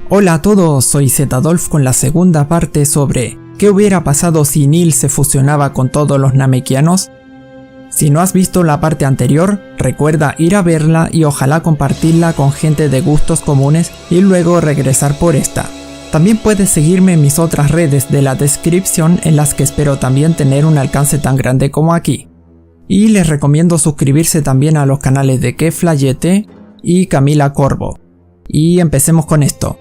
Hola a todos, soy Zetadolf con la segunda parte sobre ¿qué hubiera pasado si Neil se fusionaba con todos los Namekianos? Si no has visto la parte anterior, recuerda ir a verla y ojalá compartirla con gente de gustos comunes y luego regresar por esta. También puedes seguirme en mis otras redes de la descripción en las que espero también tener un alcance tan grande como aquí. Y les recomiendo suscribirse también a los canales de Keflayete y Camila Corvo. Y empecemos con esto.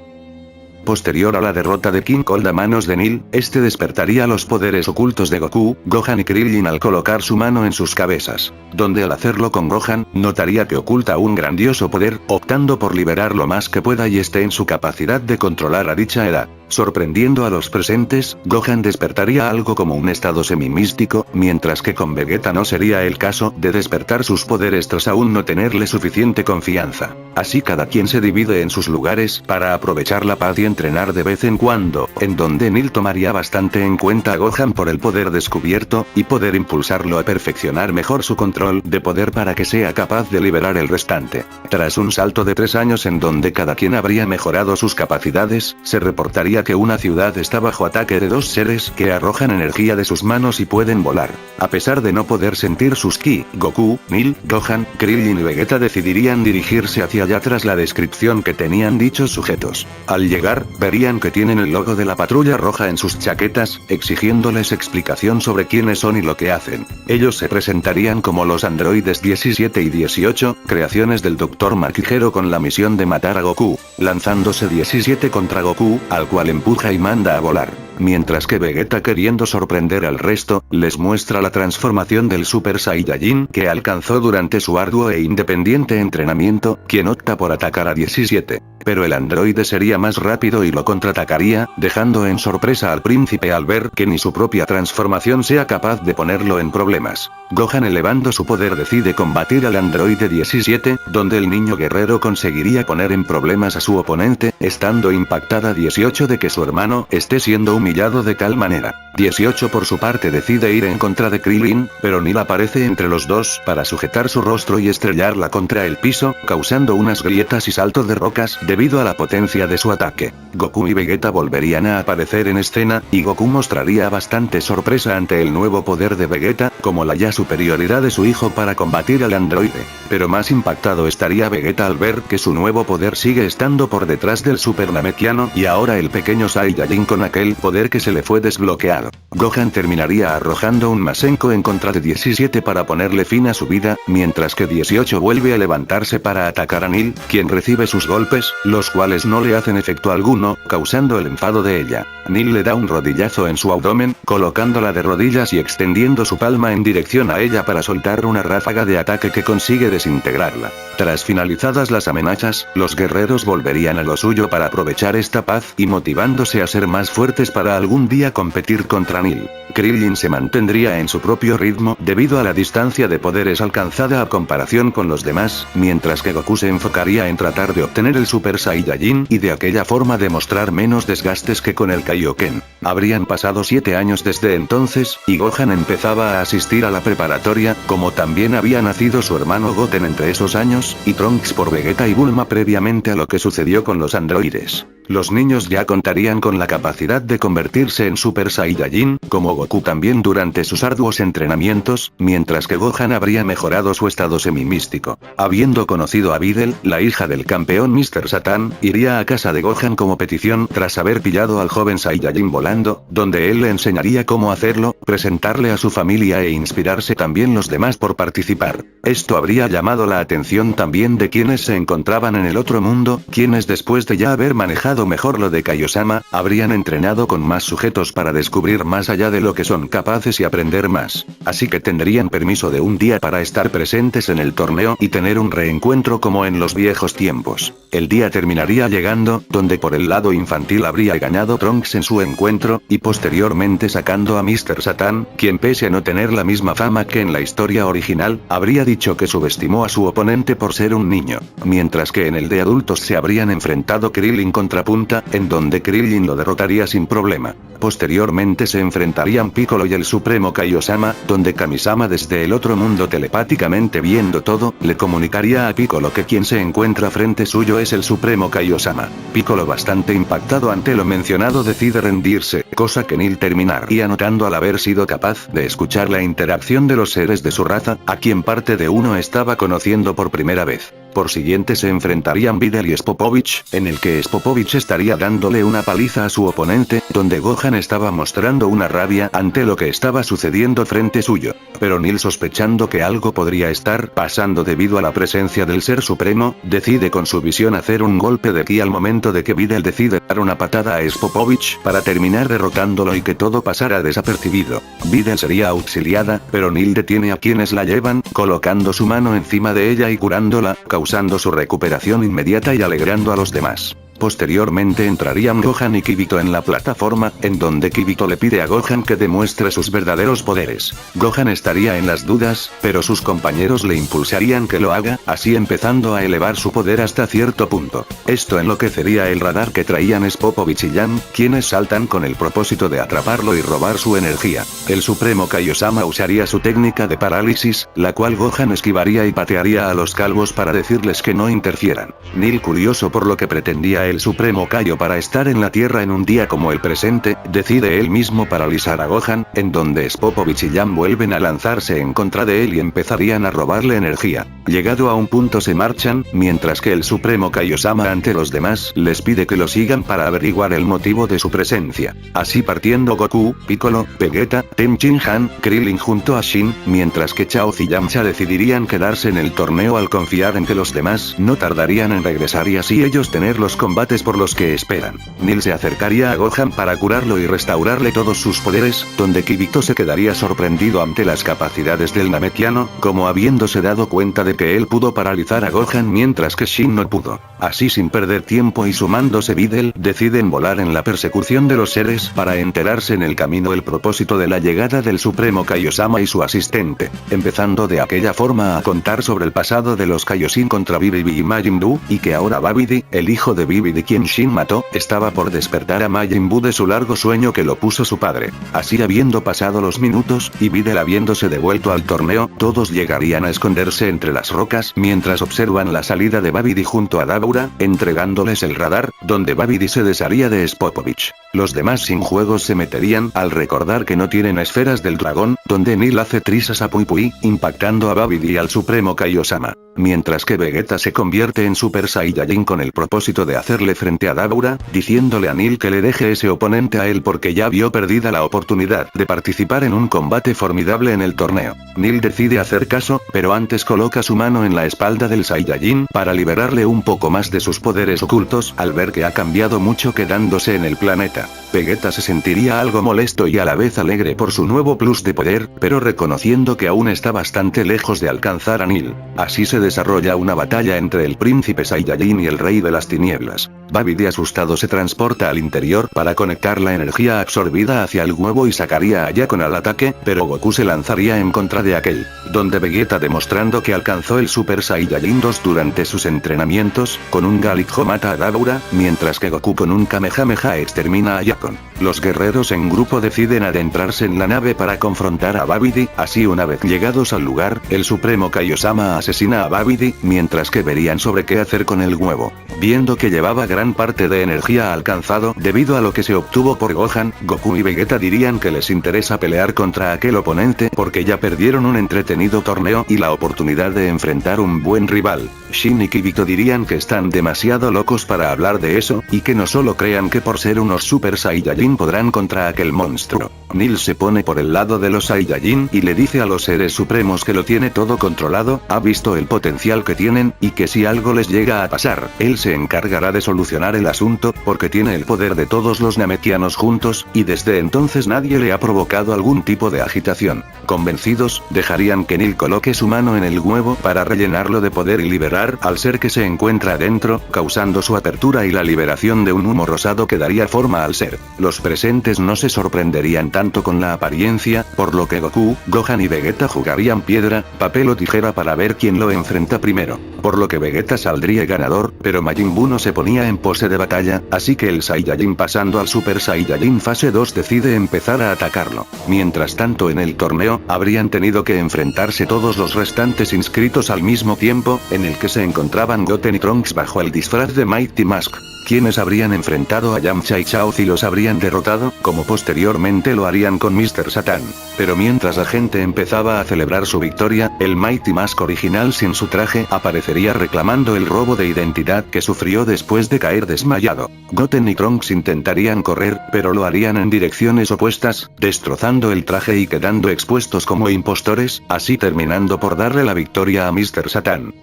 Posterior a la derrota de King Cold a manos de Neil, este despertaría los poderes ocultos de Goku, Gohan y Krillin al colocar su mano en sus cabezas, donde al hacerlo con Gohan, notaría que oculta un grandioso poder, optando por liberar lo más que pueda y esté en su capacidad de controlar a dicha edad. Sorprendiendo a los presentes, Gohan despertaría algo como un estado semimístico, mientras que con Vegeta no sería el caso de despertar sus poderes tras aún no tenerle suficiente confianza. Así cada quien se divide en sus lugares para aprovechar la paz y entrenar de vez en cuando, en donde Neil tomaría bastante en cuenta a Gohan por el poder descubierto, y poder impulsarlo a perfeccionar mejor su control de poder para que sea capaz de liberar el restante. Tras un salto de 3 años en donde cada quien habría mejorado sus capacidades, se reportaría que una ciudad está bajo ataque de 2 seres que arrojan energía de sus manos y pueden volar. A pesar de no poder sentir sus ki, Goku, Neil, Gohan, Krillin y Vegeta decidirían dirigirse hacia allá tras la descripción que tenían dichos sujetos. Al llegar, verían que tienen el logo de la Patrulla Roja en sus chaquetas, exigiéndoles explicación sobre quiénes son y lo que hacen. Ellos se presentarían como los androides 17 y 18, creaciones del Dr. Maquijero con la misión de matar a Goku, lanzándose 17 contra Goku, al cual empuja y manda a volar. Mientras que Vegeta, queriendo sorprender al resto, les muestra la transformación del Super Saiyajin que alcanzó durante su arduo e independiente entrenamiento, quien opta por atacar a 17. Pero el androide sería más rápido y lo contraatacaría, dejando en sorpresa al príncipe al ver que ni su propia transformación sea capaz de ponerlo en problemas. Gohan, elevando su poder, decide combatir al androide 17, donde el niño guerrero conseguiría poner en problemas a su oponente, estando impactada 18 de que su hermano esté siendo humillado de tal manera. 18 por su parte decide ir en contra de Krillin, pero Neil aparece entre los dos para sujetar su rostro y estrellarla contra el piso, causando unas grietas y saltos de rocas debido a la potencia de su ataque. Goku y Vegeta volverían a aparecer en escena, y Goku mostraría bastante sorpresa ante el nuevo poder de Vegeta, como la ya superioridad de su hijo para combatir al androide. Pero más impactado estaría Vegeta al ver que su nuevo poder sigue estando por detrás del Super Namekiano y ahora el pequeño Saiyajin con aquel poder que se le fue desbloqueado. Gohan terminaría arrojando un Masenko en contra de 17 para ponerle fin a su vida, mientras que 18 vuelve a levantarse para atacar a Neil, quien recibe sus golpes, los cuales no le hacen efecto alguno, causando el enfado de ella. Neil le da un rodillazo en su abdomen, colocándola de rodillas y extendiendo su palma en dirección a ella para soltar una ráfaga de ataque que consigue desintegrarla. Tras finalizadas las amenazas, los guerreros volverían a lo suyo para aprovechar esta paz y motivándose a ser más fuertes para algún día competir contra Neil. Krillin se mantendría en su propio ritmo debido a la distancia de poderes alcanzada a comparación con los demás, mientras que Goku se enfocaría en tratar de obtener el Super Saiyajin y de aquella forma demostrar menos desgastes que con el Kaioken. Habrían pasado 7 años desde entonces, y Gohan empezaba a asistir a la preparatoria, como también había nacido su hermano Goten entre esos años, y Trunks por Vegeta y Bulma previamente a lo que sucedió con los androides. Los niños ya contarían con la capacidad de convertirse en Super Saiyajin, como Goku también durante sus arduos entrenamientos, mientras que Gohan habría mejorado su estado semimístico. Habiendo conocido a Videl, la hija del campeón Mr. Satan, iría a casa de Gohan como petición tras haber pillado al joven Saiyajin volando, donde él le enseñaría cómo hacerlo, presentarle a su familia e inspirarse también los demás por participar. Esto habría llamado la atención también de quienes se encontraban en el otro mundo, quienes después de ya haber manejado mejor lo de Kaiosama, habrían entrenado con más sujetos para descubrir más allá de lo que son capaces y aprender más. Así que tendrían permiso de un día para estar presentes en el torneo y tener un reencuentro como en los viejos tiempos. El día terminaría llegando, donde por el lado infantil habría ganado Trunks en su encuentro, y posteriormente sacando a Mr. Satan, quien pese a no tener la misma fama que en la historia original, habría dicho que subestimó a su oponente por ser un niño. Mientras que en el de adultos se habrían enfrentado Krillin contra Punta, en donde Krillin lo derrotaría sin problema. Posteriormente se enfrentarían Piccolo y el Supremo Kaiosama, donde Kamisama desde el otro mundo telepáticamente viendo todo, le comunicaría a Piccolo que quien se encuentra frente suyo es el Supremo Kaiosama. Piccolo, bastante impactado ante lo mencionado, decide rendirse, cosa que Neil terminaría notando al haber sido capaz de escuchar la interacción de los seres de su raza, a quien parte de uno estaba conociendo por primera vez. Por siguiente se enfrentarían Videl y Spopovich, en el que Spopovich estaría dándole una paliza a su oponente, donde Gohan estaba mostrando una rabia ante lo que estaba sucediendo frente suyo. Pero Neil, sospechando que algo podría estar pasando debido a la presencia del Ser Supremo, decide con su visión hacer un golpe de ki al momento de que Videl decide dar una patada a Spopovich para terminar derrotándolo y que todo pasara desapercibido. Videl sería auxiliada, pero Neil detiene a quienes la llevan, colocando su mano encima de ella y curándola, causando su recuperación inmediata y alegrando a los demás. Posteriormente entrarían Gohan y Kibito en la plataforma, en donde Kibito le pide a Gohan que demuestre sus verdaderos poderes. Gohan estaría en las dudas, pero sus compañeros le impulsarían que lo haga, así empezando a elevar su poder hasta cierto punto. Esto enloquecería el radar que traían Spopovich y Jam, quienes saltan con el propósito de atraparlo y robar su energía. El Supremo Kaiosama usaría su técnica de parálisis, la cual Gohan esquivaría y patearía a los calvos para decirles que no interfieran. Neil, curioso por lo que pretendía el Supremo Kaio para estar en la Tierra en un día como el presente, decide él mismo paralizar a Gohan, en donde Spopovich y Jam vuelven a lanzarse en contra de él y empezarían a robarle energía. Llegado a un punto se marchan, mientras que el Supremo Kaiosama ante los demás les pide que lo sigan para averiguar el motivo de su presencia. Así partiendo Goku, Piccolo, Vegeta, Tenshinhan, Krillin junto a Shin, mientras que Chaoz y Yamcha decidirían quedarse en el torneo al confiar en que los demás no tardarían en regresar y así ellos tener los combates por los que esperan. Neil se acercaría a Gohan para curarlo y restaurarle todos sus poderes, donde Kibito se quedaría sorprendido ante las capacidades del Namekiano, como habiéndose dado cuenta de que él pudo paralizar a Gohan mientras que Shin no pudo. Así, sin perder tiempo y sumándose Videl, deciden volar en la persecución de los seres para enterarse en el camino el propósito de la llegada del Supremo Kaiosama y su asistente, empezando de aquella forma a contar sobre el pasado de los Kaioshin contra Babidi y Majin Buu, y que ahora Babidi, el hijo de Babidi quien Shin mató, estaba por despertar a Majin Buu de su largo sueño que lo puso su padre. Así, habiendo pasado los minutos, y Videl habiéndose devuelto al torneo, todos llegarían a esconderse entre las rocas mientras observan la salida de Babidi junto a Daura, entregándoles el radar, donde Babidi se desharía de Spopovich. Los demás sin juegos se meterían al recordar que no tienen esferas del dragón, donde Neil hace trizas a Pui Pui, impactando a Babidi y al Supremo Kaiosama. Mientras que Vegeta se convierte en Super Saiyajin con el propósito de hacerle frente a Daura, diciéndole a Neil que le deje ese oponente a él porque ya vio perdida la oportunidad de participar en un combate formidable en el torneo. Neil decide hacer caso, pero antes coloca su mano en la espalda del Saiyajin para liberarle un poco más de sus poderes ocultos al ver que ha cambiado mucho quedándose en el planeta. Vegeta se sentiría algo molesto y a la vez alegre por su nuevo plus de poder, pero reconociendo que aún está bastante lejos de alcanzar a Neil. Así se desarrolla una batalla entre el príncipe Saiyajin y el rey de las tinieblas. Babidi asustado se transporta al interior para conectar la energía absorbida hacia el huevo y sacaría a Yakon al ataque, pero Goku se lanzaría en contra de aquel, donde Vegeta, demostrando que alcanzó el Super Saiyajin 2 durante sus entrenamientos, con un Galick-O mata a Daura, mientras que Goku con un Kamehameha extermina a Yakon. Los guerreros en grupo deciden adentrarse en la nave para confrontar a Babidi, así una vez llegados al lugar, el Supremo Kaiosama asesina a Babidi, mientras que verían sobre qué hacer con el huevo. Viendo que llevaba gran parte de energía alcanzado debido a lo que se obtuvo por Gohan, Goku y Vegeta dirían que les interesa pelear contra aquel oponente porque ya perdieron un entretenido torneo y la oportunidad de enfrentar un buen rival. Shin y Kibito dirían que están demasiado locos para hablar de eso, y que no solo crean que por ser unos Super Saiyajin podrán contra aquel monstruo. Neil se pone por el lado de los Saiyajin y le dice a los seres supremos que lo tiene todo controlado, ha visto el potencial que tienen, y que si algo les llega a pasar, él se encargará de solucionar el asunto, porque tiene el poder de todos los Namekianos juntos, y desde entonces nadie le ha provocado algún tipo de agitación. Convencidos, dejarían que Neil coloque su mano en el huevo para rellenarlo de poder y liberar al ser que se encuentra dentro, causando su apertura y la liberación de un humo rosado que daría forma al ser. Los presentes no se sorprenderían tanto con la apariencia, por lo que Goku, Gohan y Vegeta jugarían piedra, papel o tijera para ver quién lo enfrenta primero. por lo que Vegeta saldría ganador, pero Majin Buu no se ponía en pose de batalla, así que el Saiyajin pasando al Super Saiyajin fase 2 decide empezar a atacarlo. Mientras tanto en el torneo, habrían tenido que enfrentarse todos los restantes inscritos al mismo tiempo, en el que se encontraban Goten y Trunks bajo el disfraz de Mighty Mask, quienes habrían enfrentado a Yamcha y Chaoz y los habrían derrotado, como posteriormente lo harían con Mr. Satan. Pero mientras la gente empezaba a celebrar su victoria, el Mighty Mask original sin su traje aparecería reclamando el robo de identidad que sufrió después de caer desmayado. Goten y Trunks intentarían correr, pero lo harían en direcciones opuestas, destrozando el traje y quedando expuestos como impostores, así terminando por darle la victoria a Mr. Satan.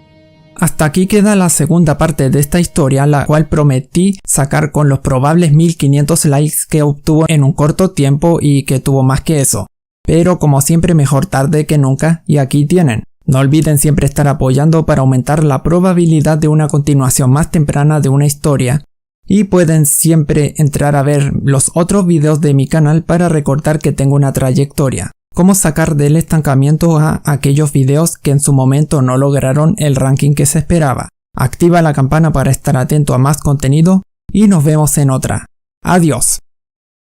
Hasta aquí queda la segunda parte de esta historia, la cual prometí sacar con los probables 1500 likes que obtuvo en un corto tiempo y que tuvo más que eso. Pero como siempre, mejor tarde que nunca, y aquí tienen. No olviden siempre estar apoyando para aumentar la probabilidad de una continuación más temprana de una historia. Y pueden siempre entrar a ver los otros videos de mi canal para recordar que tengo una trayectoria. Cómo sacar del estancamiento a aquellos videos que en su momento no lograron el ranking que se esperaba. Activa la campana para estar atento a más contenido y nos vemos en otra. Adiós.